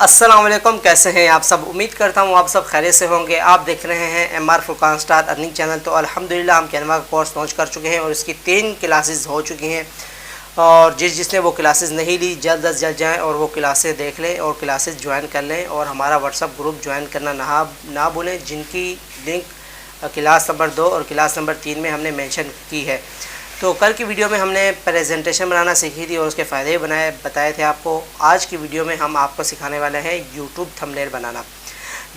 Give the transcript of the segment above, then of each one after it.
अस्सलाम वालेकुम, कैसे हैं आप सब। उम्मीद करता हूँ आप सब खैरियत से होंगे। आप देख रहे हैं MR Furqan star earning channel. तो अल्हम्दुलिल्लाह हम कैनवा का कोर्स लॉन्च कर चुके हैं और इसकी 3 क्लासेस हो चुकी हैं। और जिसने वो क्लासेस नहीं ली जल्द अज जल्द जाएँ और वो क्लासेस देख लें और क्लासेस ज्वाइन कर लें और हमारा व्हाट्सअप ग्रुप ज्वाइन करना ना भूलें, जिनकी लिंक क्लास नंबर 2 और क्लास नंबर 3 में हमने मेंशन की है। तो कल की वीडियो में हमने प्रेजेंटेशन बनाना सीखी थी और उसके फ़ायदे बताए थे आपको। आज की वीडियो में हम आपको सिखाने वाले हैं यूट्यूब थंबनेल बनाना।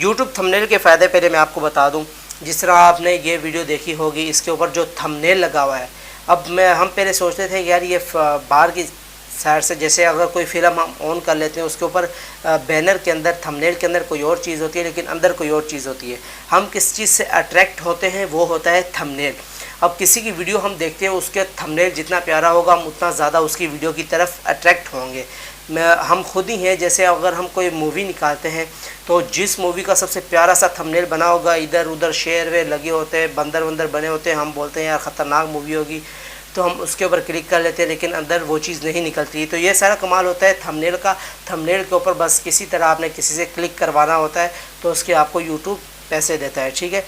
यूट्यूब थंबनेल के फ़ायदे पहले मैं आपको बता दूं। जिस तरह आपने ये वीडियो देखी होगी, इसके ऊपर जो थंबनेल लगा हुआ है, अब हम पहले सोचते थे कि यार ये बाहर की साइड से, जैसे अगर कोई फिल्म हम ऑन कर लेते हैं उसके ऊपर बैनर के अंदर, थंबनेल के अंदर कोई और चीज़ होती है लेकिन अंदर कोई और चीज़ होती है। हम किस चीज़ से अट्रैक्ट होते हैं, वो होता है थंबनेल। अब किसी की वीडियो हम देखते हैं, उसके थंबनेल जितना प्यारा होगा हम उतना ज़्यादा उसकी वीडियो की तरफ अट्रैक्ट होंगे। हम खुद ही हैं, जैसे अगर हम कोई मूवी निकालते हैं तो जिस मूवी का सबसे प्यारा सा थंबनेल बना होगा, इधर उधर शेर वे लगे होते हैं, बंदर वंदर बने होते हैं, हम बोलते हैं यार ख़तरनाक मूवी होगी, तो हम उसके ऊपर क्लिक कर लेते हैं लेकिन अंदर वो चीज़ नहीं निकलती। तो ये सारा कमाल होता है थंबनेल का। थंबनेल के ऊपर बस किसी तरह आपने किसी से क्लिक करवाना होता है तो उसके आपको यूट्यूब पैसे देता है, ठीक है।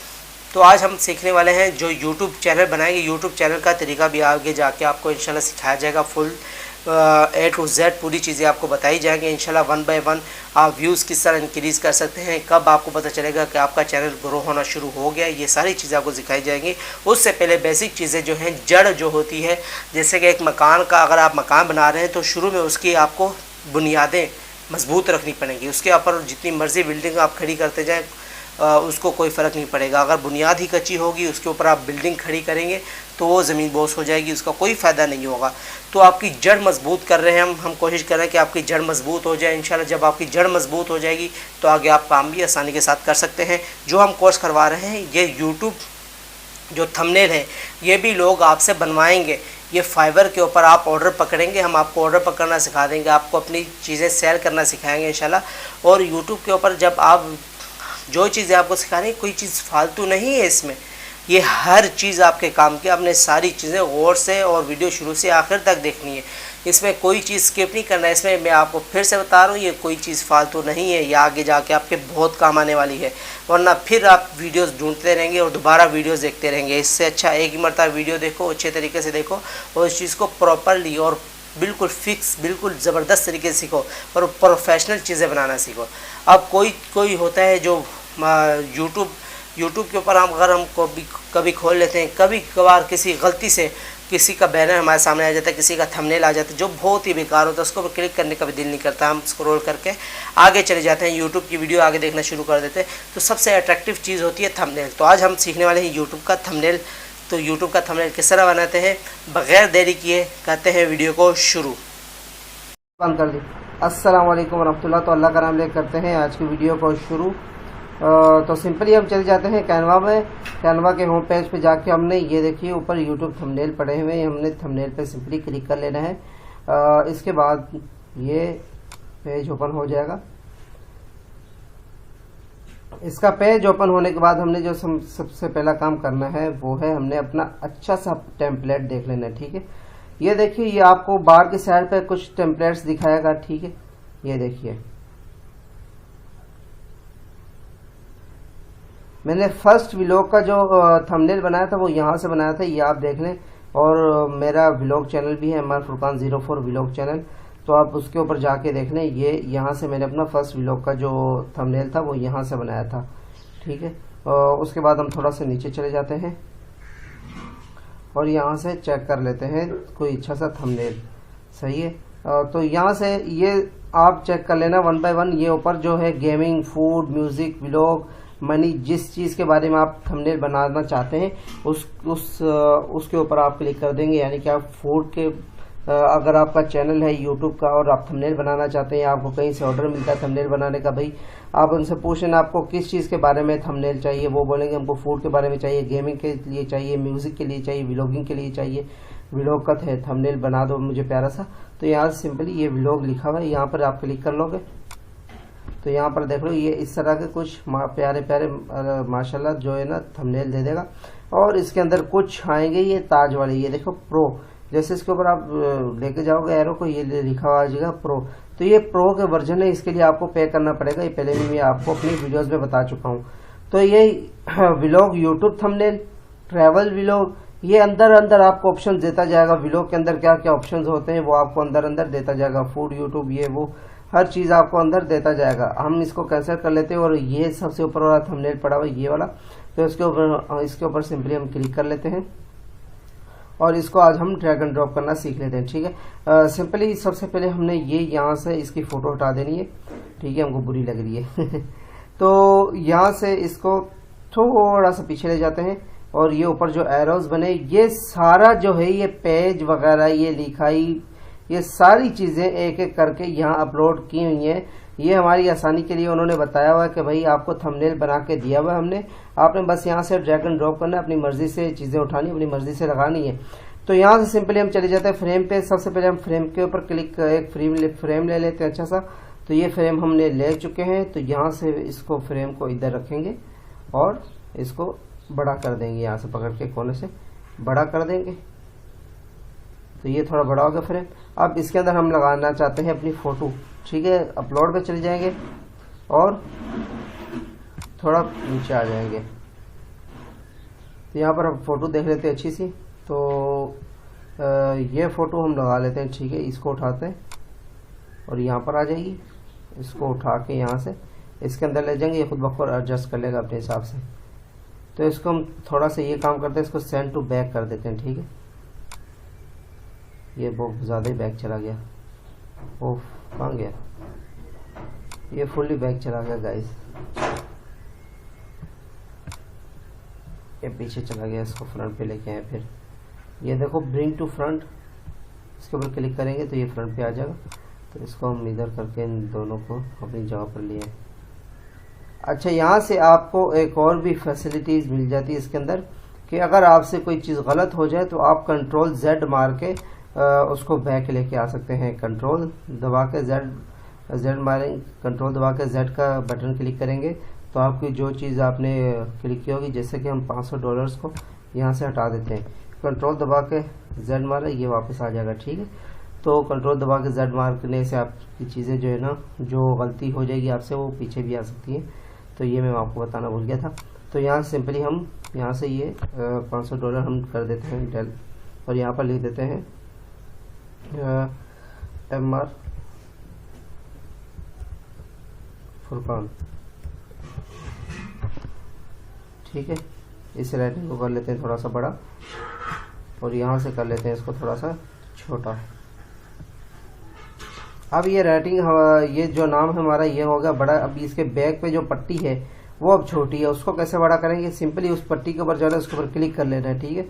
तो आज हम सीखने वाले हैं जो यूट्यूब चैनल बनाएंगे। यूट्यूब चैनल का तरीका भी आगे जाके आपको इंशाल्लाह सिखाया जाएगा। फुल A to Z पूरी चीज़ें आपको बताई जाएंगी इंशाल्लाह। 1 बाय 1 आप व्यूज़ किस तरह इंक्रीज़ कर सकते हैं, कब आपको पता चलेगा कि आपका चैनल ग्रो होना शुरू हो गया, ये सारी चीज़ें आपको सिखाई जाएंगी। उससे पहले बेसिक चीज़ें जो हैं, जड़ जो होती है, जैसे कि एक मकान का अगर आप मकान बना रहे हैं तो शुरू में उसकी आपको बुनियादें मजबूत रखनी पड़ेंगी। उसके ऊपर जितनी मर्ज़ी बिल्डिंग आप खड़ी करते जाएँ उसको कोई फ़र्क नहीं पड़ेगा। अगर बुनियाद ही कच्ची होगी, उसके ऊपर आप बिल्डिंग खड़ी करेंगे तो वो ज़मीन बोस हो जाएगी, उसका कोई फ़ायदा नहीं होगा। तो आपकी जड़ मजबूत कर रहे हैं हम कोशिश कर रहे हैं कि आपकी जड़ मजबूत हो जाए इंशाल्लाह। जब आपकी जड़ मजबूत हो जाएगी तो आगे आप काम भी आसानी के साथ कर सकते हैं। जो हम कोर्स करवा रहे हैं, ये यूट्यूब जो थंबनेल है ये भी लोग आपसे बनवाएंगे। ये फाइवर के ऊपर आप ऑर्डर पकड़ेंगे, हम आपको ऑर्डर पकड़ना सिखा देंगे, आपको अपनी चीज़ें सेल करना सिखाएंगे इंशाल्लाह। और यूट्यूब के ऊपर जब आप जो चीज़ें आपको सिखा रहे हैं, कोई चीज़ फालतू नहीं है इसमें, ये हर चीज़ आपके काम की। आपने सारी चीज़ें गौर से और वीडियो शुरू से आखिर तक देखनी है। इसमें कोई चीज़ स्किप नहीं करना है। इसमें मैं आपको फिर से बता रहा हूँ, ये कोई चीज़ फालतू नहीं है, ये आगे जाके आपके बहुत काम आने वाली है, वरना फिर आप वीडियोस ढूंढते रहेंगे और दोबारा वीडियोस देखते रहेंगे। इससे अच्छा एक ही मरतबा वीडियो देखो, अच्छे तरीके से देखो और इस चीज़ को प्रॉपरली और बिल्कुल फिक्स, बिल्कुल ज़बरदस्त तरीके से सीखो और प्रोफेशनल चीज़ें बनाना सीखो। अब कोई होता है जो यूट्यूब के ऊपर अगर हम कभी खोल लेते हैं, कभी कभार किसी गलती से किसी का बैनर हमारे सामने आ जाता है, किसी का थंबनेल आ जाता है जो बहुत ही बेकार होता है, उसको क्लिक करने का भी दिल नहीं करता, हम स्क्रॉल करके आगे चले जाते हैं, यूट्यूब की वीडियो आगे देखना शुरू कर देते हैं। तो सबसे अट्रैक्टिव चीज़ होती है थंबनेल। तो आज हम सीखने वाले हैं यूट्यूब का थंबनेल। तो यूट्यूब का थंबनेल किस तरह बनाते हैं, बग़ैर देरी किए करते हैं वीडियो को शुरू। बंद कर दी। अस्सलाम वालेकुम वरहमतुल्लाह। तो अल्लाह का नाम लेकर करते हैं आज की वीडियो को शुरू। तो सिंपली हम चले जाते हैं कैनवा में। कैनवा के होम पेज पे जाके हमने ये देखिए ऊपर यूट्यूब थंबनेल पड़े हुए हैं, हमने थंबनेल पे सिंपली क्लिक कर लेना है। इसके बाद ये पेज ओपन हो जाएगा। इसका पेज ओपन होने के बाद हमने जो सबसे पहला काम करना है वो है हमने अपना अच्छा सा टेम्पलेट देख लेना है, ठीक है। ये देखिए, ये आपको बाहर की साइड पे कुछ टेम्पलेट्स दिखाएगा, ठीक है। ये देखिए, मैंने फर्स्ट व्लॉग का जो थंबनेल बनाया था वो यहाँ से बनाया था, ये आप देख लें। और मेरा व्लॉग चैनल भी है एमआर फुरकान 04 व्लॉग चैनल, तो आप उसके ऊपर जाके देख लें। ये यहाँ से मैंने अपना फर्स्ट व्लॉग का जो थंबनेल था वो यहाँ से बनाया था, ठीक है। उसके बाद हम थोड़ा सा नीचे चले जाते हैं और यहाँ से चेक कर लेते हैं कोई अच्छा सा थंबनेल, सही है। तो यहाँ से ये आप चेक कर लेना 1 बाय 1। ये ऊपर जो है gaming, food, music, vlog, money, जिस चीज़ के बारे में आप थंबनेल बनाना चाहते हैं उसके ऊपर आप क्लिक कर देंगे। यानी कि आप फूड के अगर आपका चैनल है यूट्यूब का और आप थंबनेल बनाना चाहते हैं, आपको कहीं से ऑर्डर मिलता है थंबनेल बनाने का, भाई आप उनसे पूछें आपको किस चीज़ के बारे में थंबनेल चाहिए, वो बोलेंगे हमको फूड के बारे में चाहिए, गेमिंग के लिए चाहिए, म्यूज़िक के लिए चाहिए, व्लॉगिंग के लिए चाहिए, व्लॉग का थंबनेल बना दो मुझे प्यारा सा। तो यहाँ सिंपली ये व्लॉग लिखा हुआ है, यहाँ पर आप क्लिक कर लोगे तो यहाँ पर देख लो ये इस तरह के कुछ प्यारे प्यारे माशाल्लाह जो है ना थंबनेल दे देगा। और इसके अंदर कुछ आएंगे ये ताज वाले, ये देखो प्रो, जैसे इसके ऊपर आप लेके जाओगे एरो को, ये लिखा हुआ आ जाएगा प्रो, तो ये प्रो के वर्जन है, इसके लिए आपको पे करना पड़ेगा। ये पहले भी मैं आपको अपनी वीडियोस में बता चुका हूँ। तो ये vlog, YouTube thumbnail, travel vlog, ये अंदर अंदर आपको ऑप्शन देता जाएगा। व्लॉग के अंदर क्या क्या ऑप्शन होते हैं वो आपको अंदर अंदर देता जाएगा। फूड, यूट्यूब, ये वो हर चीज़ आपको अंदर देता जाएगा। हम इसको कैंसिल कर लेते हैं और ये सबसे ऊपर वाला थंबनेल पड़ा हुआ ये वाला, तो इसके ऊपर सिंपली हम क्लिक कर लेते हैं और इसको आज हम ड्रैग एंड ड्रॉप करना सीख लेते हैं। ठीक है, सिंपली सबसे पहले हमने ये यहाँ से इसकी फ़ोटो हटा देनी है। ठीक है, हमको बुरी लग रही है तो यहाँ से इसको थोड़ा सा पीछे ले जाते हैं और ये ऊपर जो एरोज बने, ये सारा जो है ये पेज वगैरह, ये लिखाई, ये सारी चीज़ें एक एक करके यहाँ अपलोड की हुई हैं। ये हमारी आसानी के लिए उन्होंने बताया हुआ है कि भाई आपको थंबनेल बना के दिया हुआ है हमने, आपने बस यहाँ से ड्रैग एंड ड्रॉप करना है, अपनी मर्जी से चीज़ें उठानी, अपनी मर्जी से लगानी है। तो यहाँ से सिंपली हम चले जाते हैं फ्रेम पे। सबसे पहले हम फ्रेम के ऊपर क्लिक, एक फ्रेम ले लेते हैं अच्छा सा। तो ये फ्रेम हमने ले चुके हैं, तो यहाँ से इसको फ्रेम को इधर रखेंगे और इसको बड़ा कर देंगे, यहाँ से पकड़ के कोने से बड़ा कर देंगे। तो ये थोड़ा बड़ा होगा फ्रेम। अब इसके अंदर हम लगाना चाहते हैं अपनी फ़ोटो। ठीक है, अपलोड पे चले जाएंगे और थोड़ा नीचे आ जाएंगे। तो यहाँ पर हम फ़ोटो देख लेते हैं अच्छी सी। तो ये फ़ोटो हम लगा लेते हैं। ठीक है, इसको उठाते हैं और यहाँ पर आ जाएगी। इसको उठा के यहाँ से इसके अंदर ले जाएंगे, ये खुद ब खुद एडजस्ट कर लेगा अपने हिसाब से। तो इसको हम थोड़ा सा ये काम करते हैं, इसको सेंड टू बैक कर देते हैं। ठीक है, ये बहुत ज़्यादा ही बैक चला गया। ओह, कहाँ गया? ये फुल्ली बैक चला गया गाइस, ये पीछे चला गया। इसको फ्रंट पे लेके आए। फिर ये देखो ब्रिंग टू फ्रंट, इसके ऊपर क्लिक करेंगे तो ये फ्रंट पे आ जाएगा। तो इसको हम इधर करके इन दोनों को अपनी जगह पर लिए। अच्छा, यहाँ से आपको एक और भी फैसिलिटीज़ मिल जाती है इसके अंदर कि अगर आपसे कोई चीज़ गलत हो जाए तो आप कंट्रोल Z मार के उसको बैक लेके आ सकते हैं। कंट्रोल दबा के Z मारेंगे, कंट्रोल दबा के Z का बटन क्लिक करेंगे तो आपकी जो चीज़ आपने क्लिक की होगी, जैसे कि हम $500 को यहाँ से हटा देते हैं, कंट्रोल दबा के Z मारे, ये वापस आ जाएगा। ठीक है, तो कंट्रोल दबा के Z मारने से आपकी चीज़ें जो है ना, जो गलती हो जाएगी आपसे वो पीछे भी आ सकती है। तो ये मैं आपको बताना भूल गया था। तो यहाँ सिंपली हम यहाँ से ये $500 हम कर देते हैं डेल, और यहाँ पर लिख देते हैं MR फुरकान। ठीक है, इस राइटिंग को कर लेते हैं थोड़ा सा बड़ा और यहाँ से कर लेते हैं इसको थोड़ा सा छोटा। अब ये राइटिंग, ये जो नाम है हमारा ये होगा बड़ा। अब इसके बैक पे जो पट्टी है वो अब छोटी है, उसको कैसे बड़ा करेंगे? सिंपली उस पट्टी के ऊपर जाना है, उसके ऊपर क्लिक कर लेना है। ठीक है,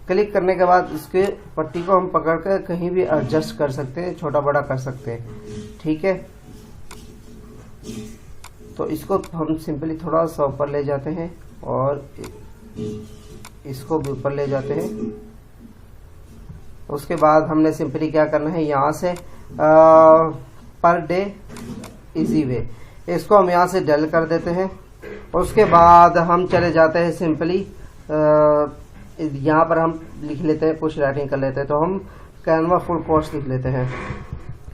क्लिक करने के बाद उसके पट्टी को हम पकड़ कर कहीं भी एडजस्ट कर सकते हैं, छोटा बड़ा कर सकते हैं। ठीक है, तो इसको हम सिंपली थोड़ा सा ऊपर ले जाते हैं और इसको भी ऊपर ले जाते हैं। उसके बाद हमने सिंपली क्या करना है, यहाँ से पर डे इजी वे, इसको हम यहाँ से डल कर देते हैं। उसके बाद हम चले जाते हैं सिंपली यहाँ पर हम लिख लेते हैं, पुश राइटिंग कर लेते हैं। तो हम कैनवा फुल कोर्स लिख लेते हैं,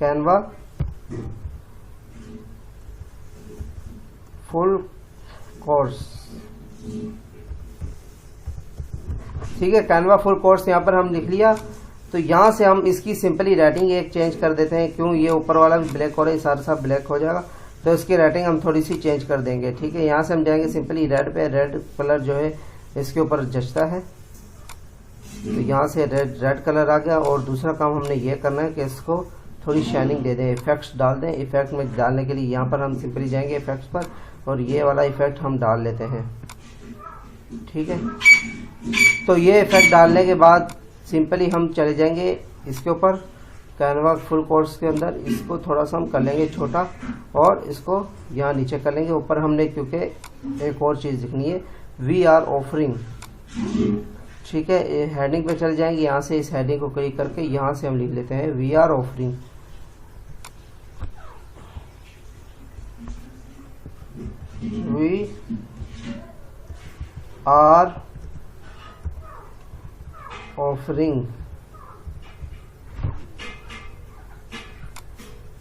कैनवा फुल कोर्स। ठीक है, कैनवा फुल कोर्स यहाँ पर हम लिख लिया। तो यहाँ से हम इसकी सिंपली राइटिंग एक चेंज कर देते हैं, क्यों ये ऊपर वाला भी ब्लैक हो रहा है, सारा सब ब्लैक हो जाएगा। तो इसकी राइटिंग हम थोड़ी सी चेंज कर देंगे। ठीक है, यहाँ से हम जाएंगे सिंपली रेड पे, रेड कलर जो है इसके ऊपर जचता है। तो यहाँ से रेड कलर आ गया। और दूसरा काम हमने ये करना है कि इसको थोड़ी शाइनिंग दे दें, इफेक्ट्स डाल दें। इफेक्ट में डालने के लिए यहाँ पर हम सिंपली जाएंगे इफेक्ट्स पर और ये वाला इफेक्ट हम डाल लेते हैं। ठीक है, तो ये इफेक्ट डालने के बाद सिंपली हम चले जाएंगे इसके ऊपर कैनवा फुल कोर्स के अंदर, इसको थोड़ा सा हम कर लेंगे छोटा और इसको यहाँ नीचे कर लेंगे। ऊपर हमने क्योंकि एक और चीज़ लिखनी है, वी आर ऑफरिंग। ठीक है, हेडिंग पे चले जाएंगे, यहाँ से इस हेडिंग को क्लिक करके यहाँ से हम लिख लेते हैं we are offering. We are offering